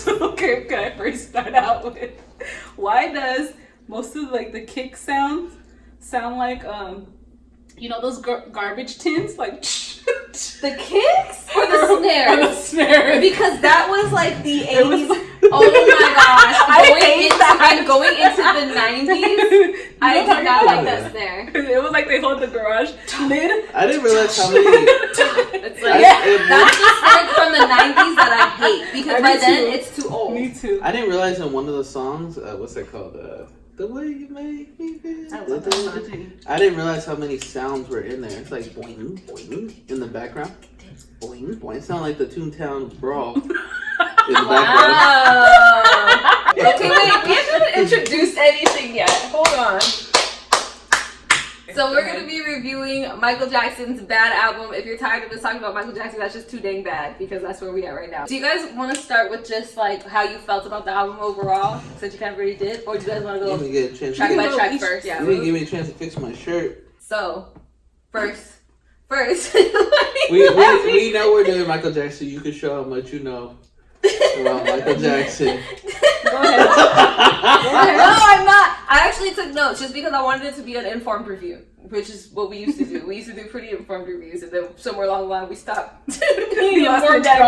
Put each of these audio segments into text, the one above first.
Okay, can I first start out with why does most of like the kick sounds sound like you know those garbage tins like the kicks or the snare? Or the snare. Because that was like the 80s. Oh my gosh. Going into the 90s, I did not like that snare. It was like they hold the garage lid. I didn't realize how many. It's like, that's the snare from the 90s that I hate. Because by then, it's too old. Me too. I didn't realize in one of the songs, what's it called? The way you make me feel. I didn't realize how many sounds were in there. It's like boing, boing in the background. Boing, boing. It sounded like the Toontown Brawl in the background. Okay, wait. We haven't introduced anything yet. Hold on. So we're going to be reviewing Michael Jackson's Bad album. If you're tired of us talking about Michael Jackson, that's just too dang bad because that's where we are right now. Do you guys want to start with just like how you felt about the album overall, since you kind of already did? Or do you guys want to go track by track first? Yeah. You didn't give me a chance to fix my shirt. So, first. we know we're doing Michael Jackson. You can show how much you know about Michael Jackson. Go ahead. No, I'm not. I actually took notes just because I wanted it to be an informed review, which is what we used to do. We used to do pretty informed reviews, and then somewhere along the line we stopped being informed at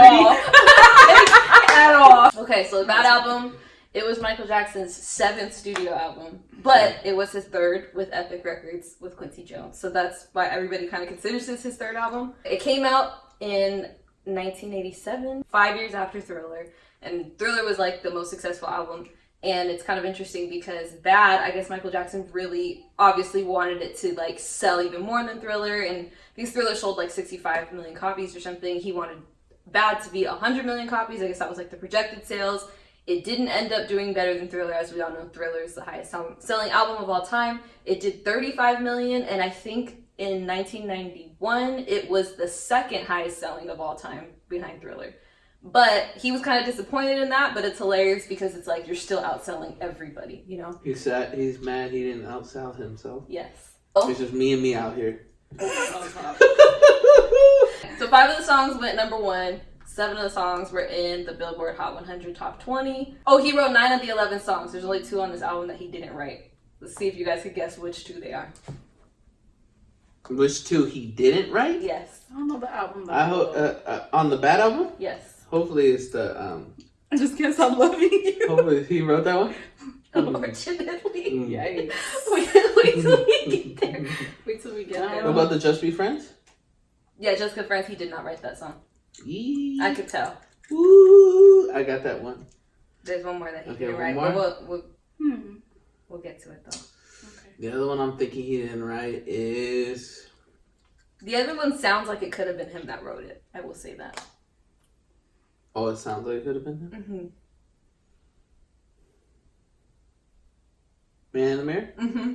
all. Okay, so the Bad album, it was Michael Jackson's 7th studio album, but it was his 3rd with Epic Records with Quincy Jones. So that's why everybody kind of considers this his 3rd album. It came out in 1987, 5 years after Thriller. And Thriller was like the most successful album. And it's kind of interesting because Bad, I guess Michael Jackson really obviously wanted it to like sell even more than Thriller. And because Thriller sold like 65 million copies or something, he wanted Bad to be 100 million copies. I guess that was like the projected sales. It didn't end up doing better than Thriller. As we all know, Thriller is the highest selling album of all time. It did 35 million. And I think in 1991, it was the 2nd highest selling of all time behind Thriller. But he was kind of disappointed in that, but it's hilarious because it's like you're still outselling everybody, you know? He's mad he didn't outsell himself. Yes. It's just me and me out here. So 5 of the songs went number 1. 7 of the songs were in the Billboard Hot 100 Top 20. Oh, he wrote 9 of the 11 songs. There's only 2 on this album that he didn't write. Let's see if you guys could guess which 2 they are. Which 2 he didn't write? Yes. I don't know the album. I hope on the Bad album. Yes. Hopefully it's the I just can't stop loving you. Hopefully he wrote that one. Unfortunately. Yikes. Wait till we get there. Wait till we get there. What about the Just Be Friends? Yeah, Just Good Friends. He did not write that song. I could tell. Ooh, I got that one. There's one more that he didn't one write. more? But we'll get to it though. Okay. The other one I'm thinking he didn't write is... The other one sounds like it could have been him that wrote it. I will say that. Oh, it sounds like it could have been him? Mm-hmm. Man in the Mirror? Mm-hmm.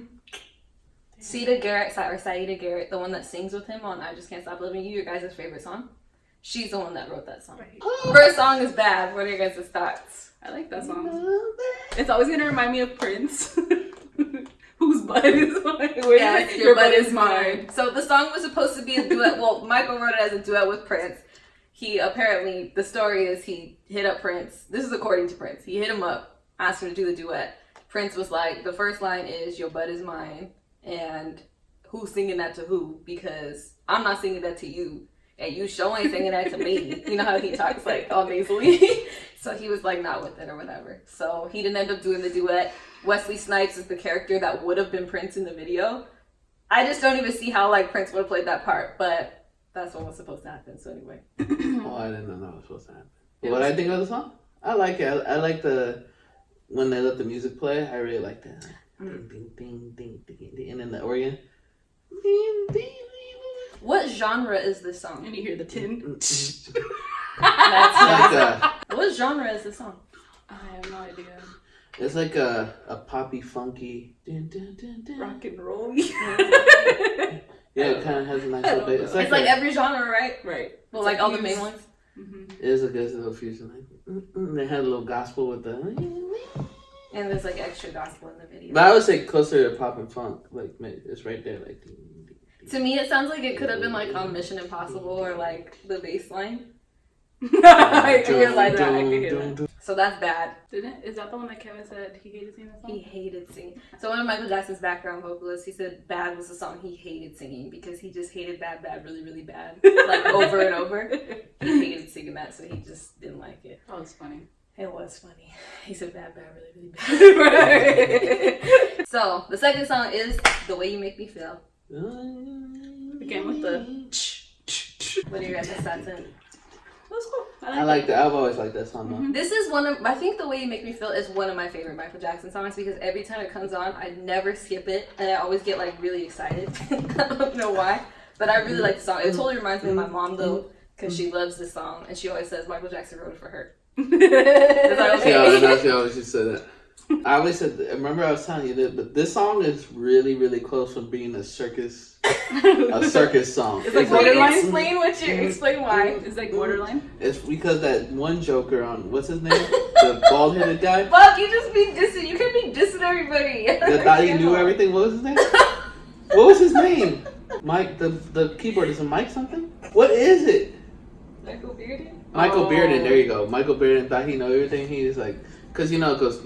Saida Garrett, the one that sings with him on I Just Can't Stop Loving You, your guys' favorite song. She's the one that wrote that song. Right. First song is Bad. What are your guys' thoughts? I like that song. It's always gonna remind me of Prince. Whose butt is mine? Yes, your butt is mine. So the song was supposed to be a duet. Well, Michael wrote it as a duet with Prince. He apparently, the story is he hit up Prince. This is according to Prince. He hit him up, asked him to do the duet. Prince was like, the first line is, your butt is mine. And who's singing that to who? Because I'm not singing that to you. And you sure ain't singing that to me. You know how he talks like all nasally. So he was like not with it or whatever. So he didn't end up doing the duet. Wesley Snipes is the character that would have been Prince in the video. I just don't even see how like Prince would have played that part. But that's what was supposed to happen. So anyway. Oh, I didn't know that was supposed to happen. What I think of the song? I like it. I like when they let the music play. I really like that. Ding, ding, ding, ding, ding, ding. And then the organ. Ding, ding, ding. What genre is this song? And you hear the tin. That's nice. What genre is this song? I have no idea. It's like a poppy, funky. Dun, dun, dun, dun. Rock and roll. Yeah, it kind of has a nice little bit. It's like every genre, right? Right. Well, like all the main ones. Mm-hmm. It is a good little fusion. Like, they had a little gospel with the. And there's like extra gospel in the video. But I would say closer to pop and funk. Like it's right there. Like. To me, it sounds like it could have been like on Mission Impossible or like the bass line. I realized that. I could hear that. So that's bad. Is that the one that Kevin said he hated singing that song? He hated singing. So one of Michael Jackson's background vocalists, he said Bad was the song he hated singing because he just hated Bad, Bad, really, really bad. Like over and over. He hated singing that, so he just didn't like it. That was funny. It was funny. He said Bad, Bad, really, really bad. So the second song is The Way You Make Me Feel. Again with the What do you guys think that's in? That's cool. I like that. I've always liked that song though. Mm-hmm. This is one of, I think The Way You Make Me Feel is one of my favorite Michael Jackson songs because every time it comes on, I never skip it and I always get like really excited. I don't know why, but I really like the song. It totally reminds me of my mom though because she loves this song and she always says Michael Jackson wrote it for her. Is that okay? She always just said that. I always said, remember I was telling you that, but this song is really, really close from being a circus song. It's like borderline. Explain why. It's like borderline. It's because that one Joker on, what's his name? The bald-headed guy? Bob, you just be dissing. You can't be dissing everybody. That thought he knew everything. What was his name? What was his name? Mike, the keyboard, is it Mike something? What is it? Michael Bearden? Michael Bearden, there you go. Michael Bearden thought he knew everything. He was like, because you know it goes.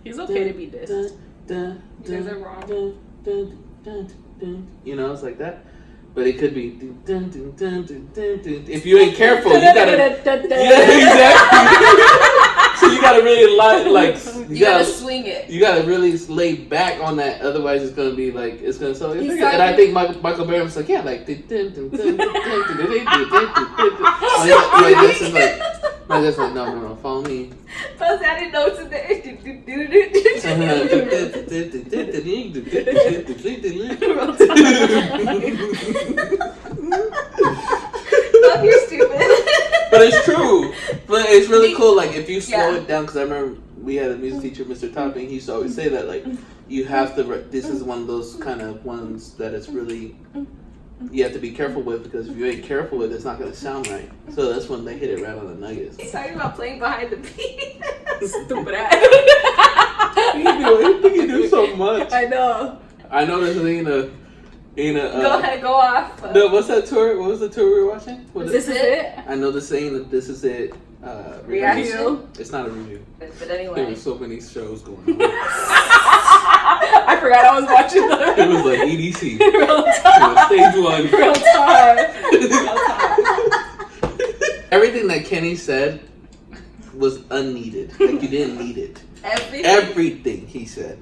He's okay to be dissed. You guys are wrong. You know, it's like that. But it could be. If you ain't careful, you gotta. Yeah, exactly. So you gotta really you gotta swing it. You gotta really lay back on that, otherwise it's gonna be like it's gonna sound. And I think Michael Bearden was like, yeah, like. My dad's like, no, follow me. Plus added notes in there. Fuck, you're stupid. But it's true. But it's really cool. Like if you slow it down, because I remember we had a music teacher, Mr. Topping. He used to always say that like you have to. This is one of those kind of ones that it's really. You have to be careful with because if you ain't careful with it, it's not going to sound right. So that's when they hit it right on the nuggets. He's talking about playing behind the beat. Stupid ass. He can do so much. I know. I know this ain't a. Go ahead, go off. No, what's that tour? What was the tour we were watching? This is it? I know this ain't This Is It. Reaction? It's not a review. But anyway. There were so many shows going on. I forgot I was watching that. It was like EDC. Real time. Stage 1. Real time. Everything that Kenny said was unneeded. Like you didn't need it. Everything he said.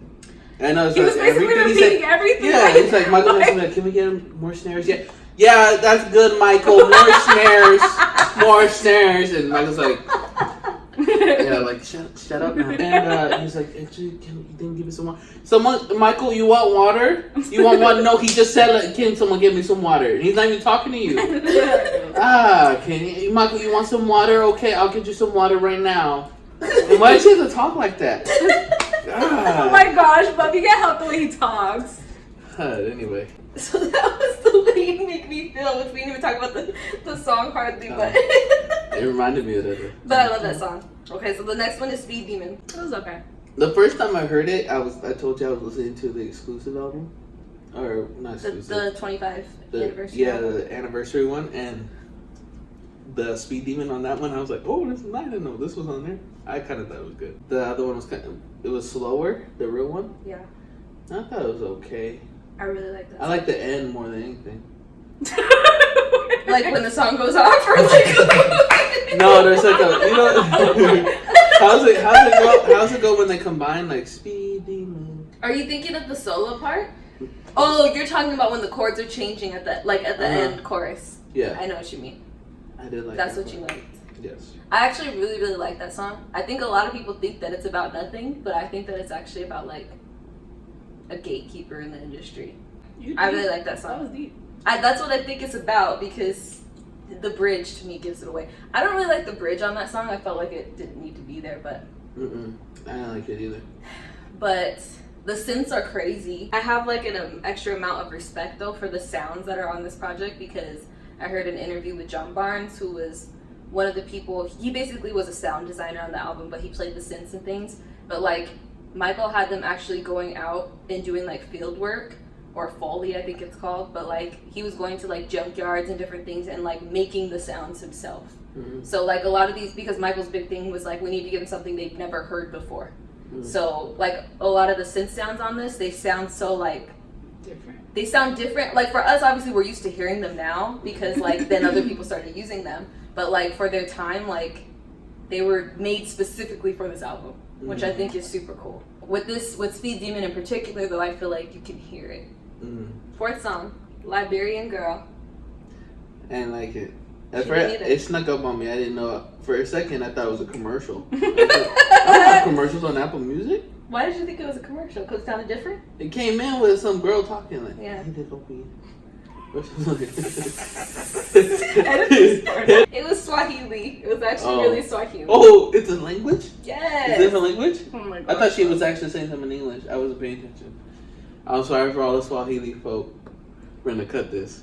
I know. He was basically repeating everything. Yeah, it's like Michael Jackson. Like, can we get him more snares? Yeah, that's good, Michael. More snares. And Michael's like, yeah, like shut up now. And he's like, actually, can you give me some water? Michael, you want water? You want water? No, he just said, can someone give me some water? And he's not even talking to you. Michael, you want some water? Okay, I'll get you some water right now. And why did you have to talk like that? Oh my gosh, Bob, you can't help the way he talks. Anyway. So that was The Way You Make Me Feel, which we didn't even talk about the song hardly, but it reminded me of that. But I love that song. Okay, so the next one is Speed Demon. It was okay. The first time I heard it, I told you I was listening to the exclusive album. Or not exclusive. The 25th anniversary. Yeah, the anniversary one, and the Speed Demon on that one, I was like, oh, this is nice. I didn't know this was on there. I kind of thought it was good. The other one was it was slower, the real one. Yeah. I thought it was okay. I really like that. I like the end more than anything. Like when the song goes off, or like. No, there's like how's it go when they combine like Speed Demon? Are you thinking of the solo part? Oh, you're talking about when the chords are changing at the end chorus. Yeah. I know what you mean. I did like That's that what you liked. Yes. I actually really, really like that song. I think a lot of people think that it's about nothing, but I think that it's actually about like a gatekeeper in the industry. I really like that song. That was deep. That's what I think it's about because the bridge to me gives it away. I don't really like the bridge on that song. I felt like it didn't need to be there, but. I don't like it either. But the synths are crazy. I have like an extra amount of respect though for the sounds that are on this project because I heard an interview with John Barnes, who was one of the people. He basically was a sound designer on the album, but he played the synths and things. But like Michael had them actually going out and doing like field work or Foley, I think it's called, but like he was going to like junkyards and different things and like making the sounds himself. So like a lot of these, because Michael's big thing was like we need to give them something they've never heard before. So like a lot of the synth sounds on this, they sound so like different. They sound different. Like for us, obviously we're used to hearing them now because like then other people started using them. But like for their time, like they were made specifically for this album, which I think is super cool. With Speed Demon in particular, though, I feel like you can hear it. Fourth song, Liberian Girl. I didn't like it. At first, it snuck up on me. I didn't know. For a second, I thought it was a commercial. I don't have commercials on Apple Music. Why did you think it was a commercial? Because it sounded different? It came in with some girl talking like, yeah. It was Swahili. It was actually really Swahili. Oh, it's a language? Yes. Is it a language? Oh my God. I thought she was actually saying something in English. I wasn't paying attention. I'm sorry for all the Swahili folk. We're gonna cut this.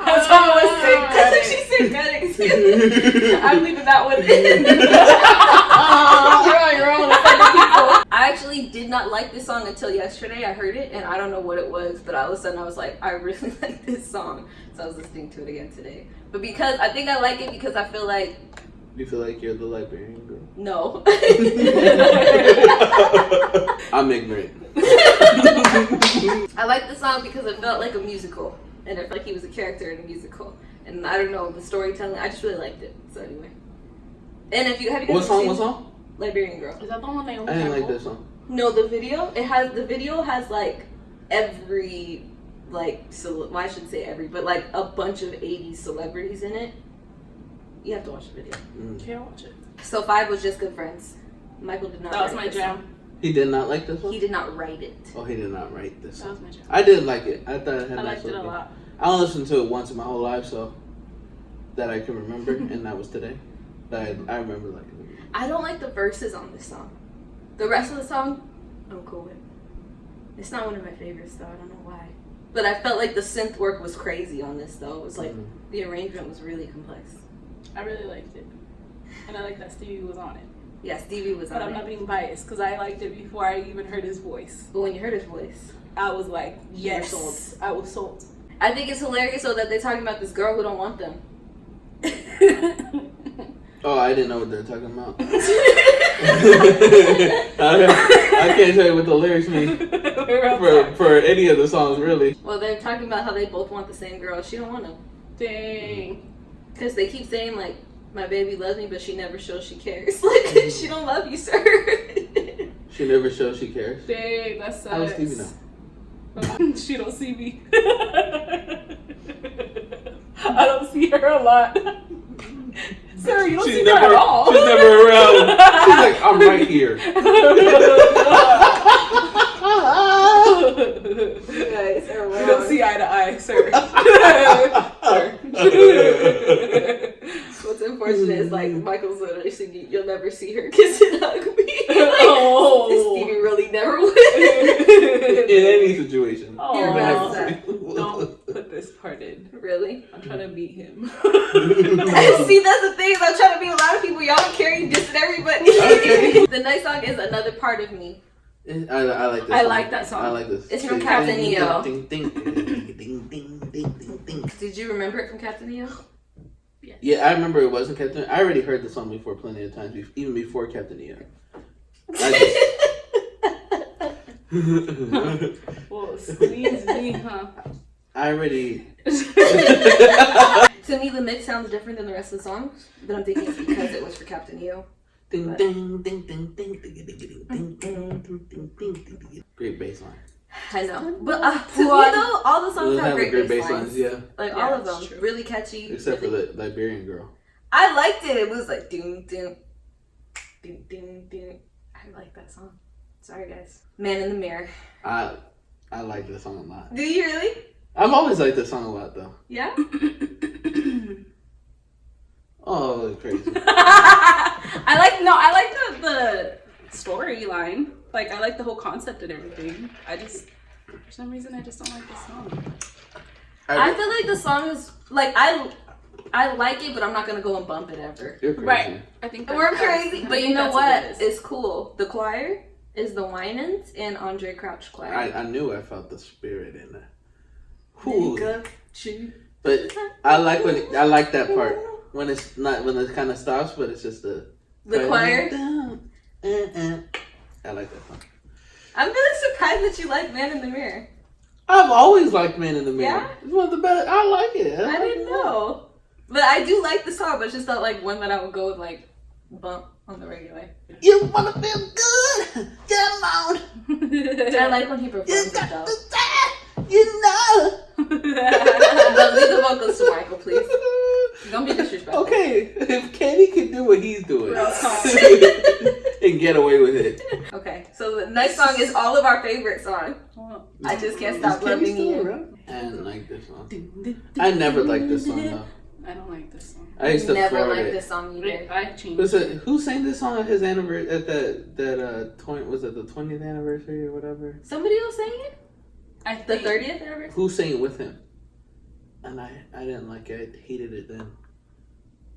That's what I was saying. That's what she said. I'm leaving that one in. You're on your own. I actually did not like this song until yesterday. I heard it, and I don't know what it was, but all of a sudden I was like, I really like this song. So I was listening to it again today. But because I think I like it because I feel like. You feel like you're the Liberian girl? No. I'm ignorant. I like the song because it felt like a musical. And it felt like he was a character in a musical. And I don't know, the storytelling, I just really liked it. So anyway. And if you have you guys What seen song? Liberian Girl. Is that the one they only I didn't have like that song. No, the video has like every like well, I shouldn't say every, but like a bunch of 80s celebrities in it. You have to watch the video. Can't watch it. So 5 was Just Good Friends. Michael did not That was write my this jam. song. He did not like this one? He did not write it. Oh, he did not write this That was song. my jam. I did like it. I thought it had I nice liked it a lot. I only listened to it once in my whole life, so that I can remember, and that was today. But I remember liking it. I don't like the verses on this song. The rest of the song, I'm cool with. It's not one of my favorites though, I don't know why. But I felt like the synth work was crazy on this though. It was like, the arrangement was really complex. I really liked it. And I like that Stevie was on it. Yeah, Stevie was on But I'm not being biased because I liked it before I even heard his voice. But when you heard his voice, I was like, yes, sold. I was sold. I think it's hilarious though that they're talking about this girl who don't want them. Oh, I didn't know what they were talking about. I can't tell you what the lyrics mean for any of the songs, really. Well, they're talking about how they both want the same girl. She don't want him. Dang. Because they keep saying, like, my baby loves me, but she never shows she cares. Like, she don't love you, sir. She never shows she cares. Dang, that's sad. How does Stevie know? She don't see me. I don't see her a lot. Sir, you don't see her at all. She's never around. She's like, I'm right here. You guys are We don't see eye to eye, sir. What's unfortunate is like Michael's literally singing, "You'll never see her kiss and hug me." Like, Oh. Stevie really never would. In any situation. Oh, You're bad, sir. don't put this part in. Really? I'm trying to beat him. See, that's the thing. I'm trying to beat a lot of people. Y'all don't care. You dissing everybody. The next song is "Another Part of Me." I like this. I like that song. I like this. It's from Captain EO. Ding, ding, ding, ding, ding, ding, ding. Did you remember it from Captain EO? Yes. Yeah, I remember it wasn't Captain. I already heard the song before plenty of times, even before Captain EO. Well, squeeze me, huh? I already. To me, the mix sounds different than the rest of the songs, but I'm thinking it's because it was for Captain EO. Ding, ding, ding, ding, ding, ding, ding, ding, ding, ding, ding. Great bass line. I know, but to me though, all the songs have great bass lines. Yeah. Like Yeah, all of that's them, true. really catchy. Except for really... the Liberian girl. I liked it. It was like ding ding, ding ding ding. I like that song. Sorry guys. Man in the Mirror. I like this song a lot. Do you really? I've always liked this song a lot though. Yeah. Oh, that's crazy. I like the storyline. Like I like the whole concept and everything. For some reason I just don't like this song. I feel like the song is like I like it, but I'm not gonna go and bump it ever. You're crazy. Right. I think We're crazy, but you know what? It's cool. The choir is the Winans and Andre Crouch Choir. I knew I felt the spirit in there. Whew. Choo. But I like that part when it kind of stops, but it's just the choir. I like that part. I'm really surprised that you like Man in the Mirror. I've always liked Man in the Mirror. Yeah? It's one of the best. I like it. I didn't know. But I do like the song, but it's just not like one that I would go with like bump on the regular. You wanna feel good? Come on. I like when he performs it though. You know. But leave the vocals to Michael, please. Don't be disrespectful. Okay, if Kenny can do what he's doing and get away with it. Okay, so the next song is all of our favorite song. I Just Can't Stop Loving You. I didn't like this song. I never liked this song though. I don't like this song. I used to never liked this song either. I changed. Listen, who sang this song at his anniversary? At that 20, was it the 20th anniversary or whatever? Somebody else sang it. The 30th anniversary. Who sang it with him? And I didn't like it. I hated it then.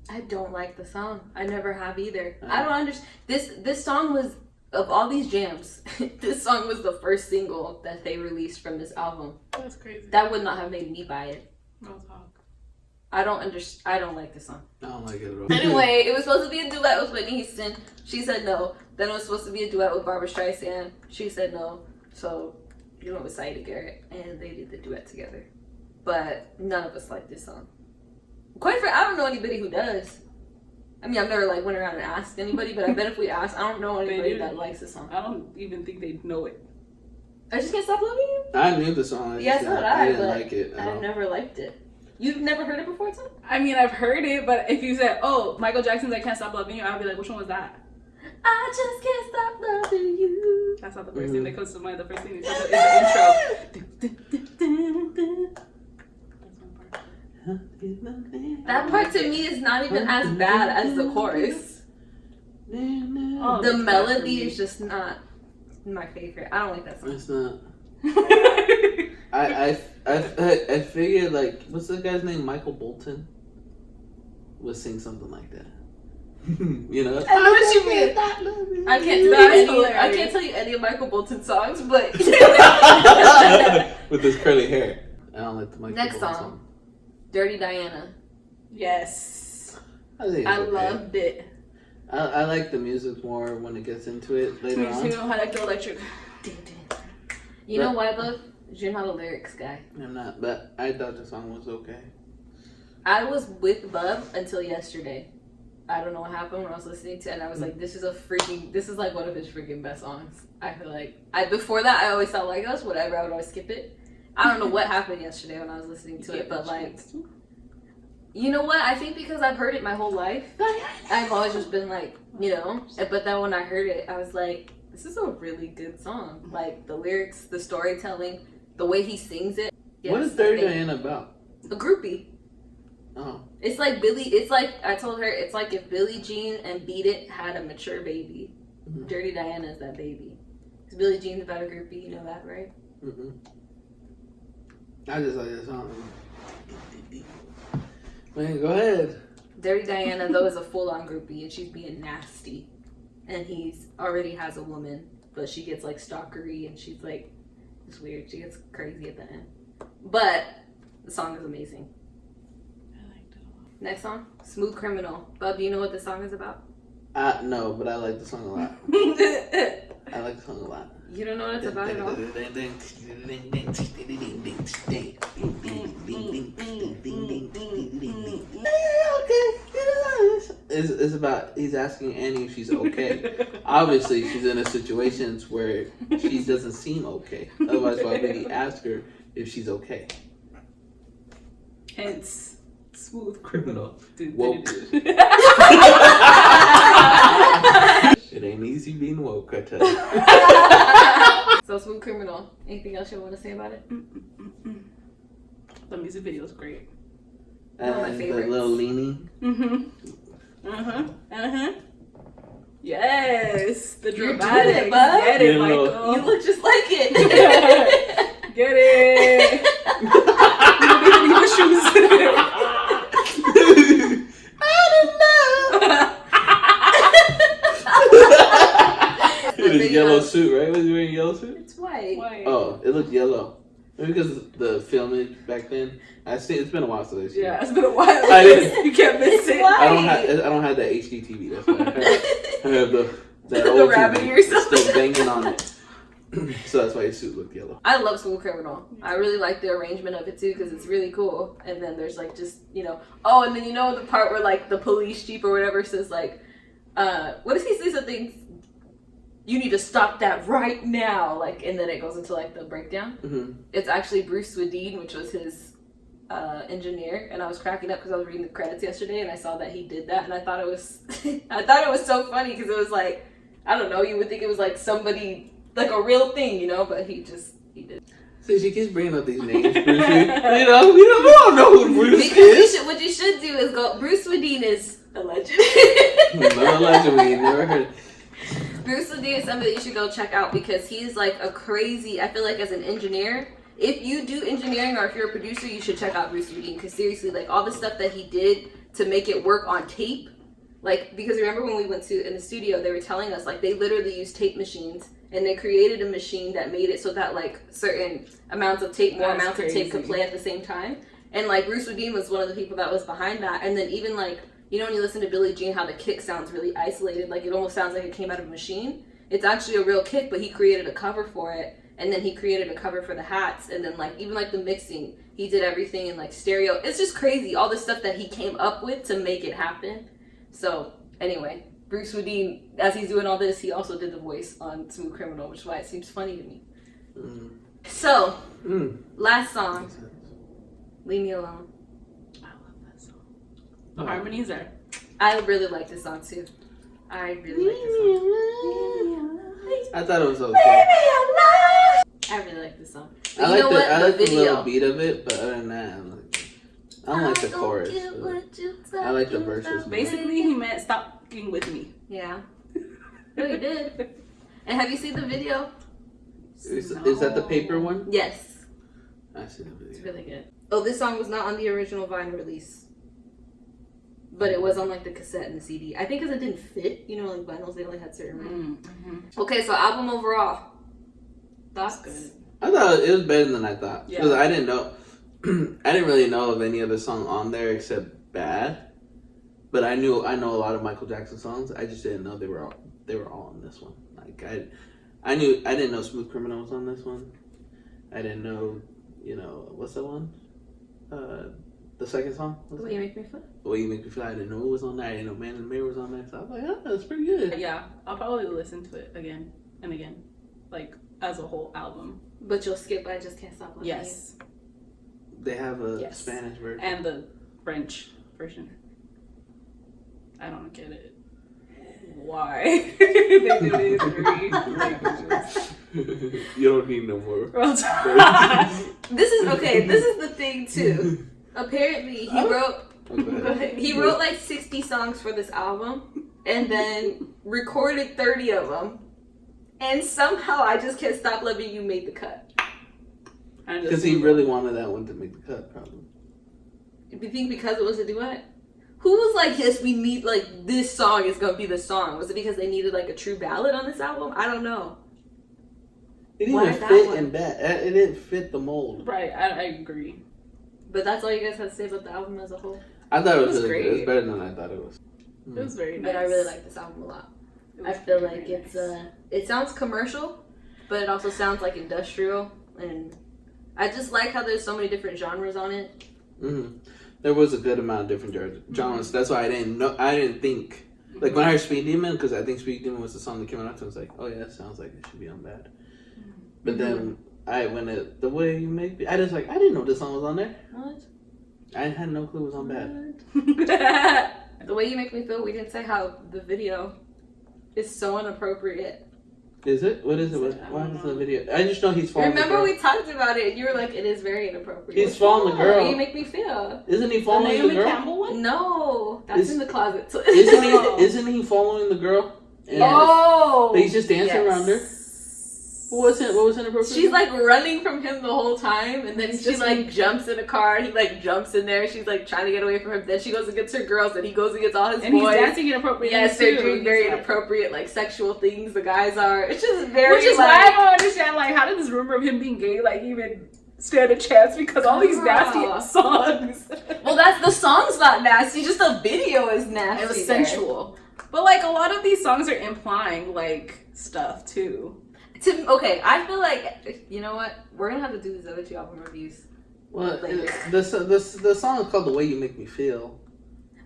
I don't like the song. I never have either. I don't understand. This song was, of all these jams, this song was the first single that they released from this album. That's crazy. That would not have made me buy it. No talk. I don't like this song. I don't like it at all. Anyway, it was supposed to be a duet with Whitney Houston. She said no. Then it was supposed to be a duet with Barbra Streisand. She said no. So you went with Saida Garrett, and they did the duet together. But none of us like this song. Quite frankly, I don't know anybody who does. I mean, I've never like went around and asked anybody, but I bet if we asked, I don't know anybody that likes this song. I don't even think they know it. I Just Can't Stop Loving You. I knew the song. Yes, so did I didn't but like it. I've never liked it. You've never heard it before, too? I mean, I've heard it, but if you said, "Oh, Michael Jackson's I Can't Stop Loving You," I'd be like, "Which one was that?" I just can't stop loving you. That's not the first thing that comes to mind. The first thing is the intro. That part to me is not even as bad as the chorus. Oh, The melody is just not my favorite. I don't like that song. It's not. I figured like, what's the guy's name? Michael Bolton would sing something like that. You know? I know what you mean. I can't tell you any of Michael Bolton's songs, but with his curly hair. I don't like the Michael next Bolton song, Dirty Diana. Yes. I think it's I okay. loved it. I like the music more when it gets into it later on. You know how like the electric. You know why, love? You're not a lyrics guy. I'm not, but I thought the song was okay. I was with Bub until yesterday. I don't know what happened when I was listening to it, and I was like, this is like one of his freaking best songs. I feel like, before that, I always thought like, that's whatever, I would always skip it. I don't know what happened yesterday when I was listening to it, but like, you know what? I think because I've heard it my whole life, I've always just been like, you know, but then when I heard it, I was like, this is a really good song. Like, the lyrics, the storytelling, the way he sings it. Yes, what is Dirty Diana about? A groupie. Oh. It's like I told her, it's like if Billie Jean and Beat It had a mature baby. Mm-hmm. Dirty Diana is that baby. Because Billie Jean's about a groupie, you know that, right? Mm-mm. I just like that song. Man, go ahead. Dirty Diana, though, is a full-on groupie, and she's being nasty. And he's already has a woman, but she gets like stalkery, and she's like, it's weird. She gets crazy at the end. But the song is amazing. Next song, Smooth Criminal. Bub, do you know what this song is about? No, but I like the song a lot. I like the song a lot. You don't know what it's about at all? It's about, he's asking Annie if she's okay. Obviously, she's in a situation where she doesn't seem okay. Otherwise, why would he ask her if she's okay? Hence, Smooth Criminal. Woke. It ain't easy being woke, I tell you. So, Smooth Criminal. Anything else you want to say about it? The music video is great. One of my favorites. The little leaning. Yes, the You're dramatic. doing it, bud. Get it, Michael. You look just like it. Get it. You don't even need the shoes. It is yellow suit, right? Was he wearing a yellow suit? It's white. White. Oh, it looked yellow. Maybe because the filming back then. It's been a while since I've seen it. Yeah, it's been a while. I didn't- You can't miss it. White. I don't have that HD TV. That's why I have that The old rabbit TV ears. still banging on it. So that's why his suit looked yellow. I love Smooth Criminal. I really like the arrangement of it too because it's really cool. And then there's like just, you know, oh, and then you know the part where like the police jeep or whatever says like, what does he say something? You need to stop that right now. Like, and then it goes into like the breakdown. Mm-hmm. It's actually Bruce Swedien, which was his engineer, and I was cracking up because I was reading the credits yesterday and I saw that he did that, and I thought it was, I thought it was so funny because it was like, I don't know, you would think it was like somebody, like a real thing, you know, but he did. So she keeps bringing up these names, Bruce. We don't know who Bruce is. Because what you should do is go, Bruce Swedien is a legend. No legend, we never heard. Bruce Swedien is somebody that you should go check out because he's like a crazy, I feel like as an engineer, if you do engineering or if you're a producer, you should check out Bruce Swedien because seriously, like all the stuff that he did to make it work on tape, like, because remember when we went to in the studio, they were telling us like they literally used tape machines and they created a machine that made it so that like certain amounts of tape, more amounts of tape could play at the same time. And like Bruce Swedien was one of the people that was behind that. And then even like, you know, when you listen to Billie Jean, how the kick sounds really isolated, like it almost sounds like it came out of a machine. It's actually a real kick, but he created a cover for it. And then he created a cover for the hats. And then like, even like the mixing, he did everything in like stereo. It's just crazy. All the stuff that he came up with to make it happen. So anyway, Bruce Swedien, as he's doing all this, he also did the voice on Smooth Criminal, which is why it seems funny to me. So, last song, Leave Me Alone. I love that song. The harmonies are. I really like this song too. I really like this song. I thought it was okay. I really like this song. But I like the video. little beat of it, but other than that, I don't like the chorus. I like the verses. Basically, he meant stop fucking with me. Yeah. No, he did. And have you seen the video? Is that the paper one? Yes. I see the video. It's really good. Oh, this song was not on the original Vine release. But it was on like the cassette and the CD. I think because it didn't fit. You know, like vinyls, they only had certain room. Mm-hmm. Okay, so album overall. Thoughts? Good. I thought it was better than I thought. Because Yeah. I didn't know. I didn't really know of any other song on there except Bad. But I know a lot of Michael Jackson songs. I just didn't know they were all on this one. Like I didn't know Smooth Criminal was on this one. I didn't know, what's that one? The second song? The Way You Make Me Feel? The Way You Make Me Feel. I didn't know it was on there. I didn't know Man in the Mirror was on there. So I was like, oh, that's pretty good. Yeah, I'll probably listen to it again and again, like as a whole album. But you'll skip I Just Can't Stop Loving Yes, They have a Yes. Spanish version. and the French version. I don't get it. Why they do it in 3 languages? You don't need no more. You. This is the thing too. Apparently he wrote like 60 songs for this album and then recorded 30 of them. And somehow I Just Can't Stop Loving You made the cut. Because he really wanted that one to make the cut, probably. Do you think because it was a duet? Who was like, yes, we need, like, this song is going to be the song? Was it because they needed, like, a true ballad on this album? I don't know. It didn't Why even that fit one? in Bad. It didn't fit the mold. Right, I agree. But that's all you guys had to say about the album as a whole? I thought it was was really good. It great. was better than I thought it was. It was very nice. But I really like this album a lot. I feel like it's, it sounds commercial, but it also sounds like industrial. And I just like how there's so many different genres on it. Mm-hmm. There was a good amount of different genres. Mm-hmm. That's why I didn't think. Like when I heard Speed Demon, because I think Speed Demon was the song that came out, I was like, oh yeah, that sounds like it should be on Bad. But then The Way You Make Me, I didn't know this song was on there. What? I had no clue it was on Bad. The Way You Make Me Feel, we didn't say how the video is so inappropriate. Is it? What is it? Why is the video? I just know he's following Remember the girl. we talked about it and you were like, it is very inappropriate. He's following the girl. The Way You Make Me Feel. Isn't he following the Naomi girl? Campbell one? No, that's in the closet. Isn't he following the girl? And Oh! But he's just dancing around her. What was inappropriate? She's like running from him the whole time, and then she like jumps in a car, and he like jumps in there. She's like trying to get away from him. Then she goes against her girls, and he goes against all his and boys. he's dancing inappropriate. Yes, they're doing very inappropriate, like sexual things. The guys are. It's just very. Which is why I don't understand. Like, how did this rumor of him being gay like even stand a chance? Because all these nasty songs. Well, the song's not nasty. Just the video is nasty. It was sensual. But like a lot of these songs are implying like stuff too. Okay, I feel like, you know what? We're gonna have to do these other 2 album reviews. Well, the song is called "The Way You Make Me Feel."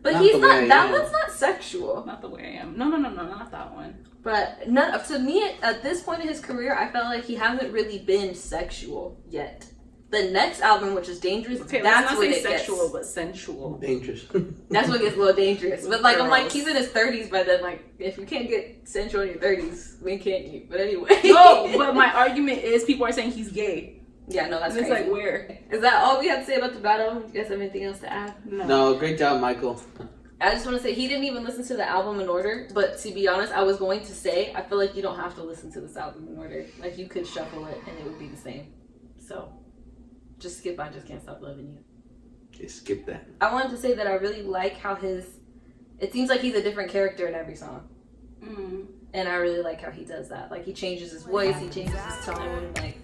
But he's not. That one's not sexual. Not the way I am. No, not that one. But to me, at this point in his career, I felt like he hasn't really been sexual yet. The next album, which is Dangerous, okay, that's when it sexual, gets but sensual. Dangerous. That's when it gets a little dangerous. But like, I'm like, he's in his 30s by then. Like, if you can't get sensual in your 30s, when can't you? But anyway. No, but my argument is people are saying he's gay. Yeah, no, that's crazy. It's like, where? Is that all we have to say about the battle? You guys have anything else to add? No, great job, Michael. I just want to say he didn't even listen to the album in order. But to be honest, I was going to say I feel like you don't have to listen to this album in order. Like, you could shuffle it and it would be the same. So. Just skip I Just Can't Stop Loving You. Okay, skip that. I wanted to say that I really like how it seems like he's a different character in every song. Mm. And I really like how he does that. Like, he changes his voice, he changes his tone, like,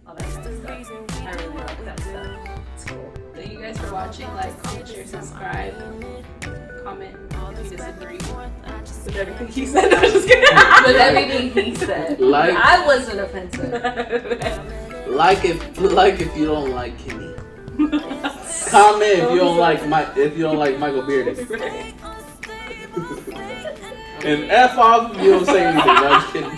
all that kind of stuff. I really like that stuff. It's cool. Thank you guys for watching. Like, comment, share, subscribe. Comment if you disagree with everything he said. I'm just kidding. With everything he said. Like, I wasn't offensive. Like if you don't like Kimmy. Comment if you don't like Michael Bearden. And F off if you don't say anything. No, I'm just kidding.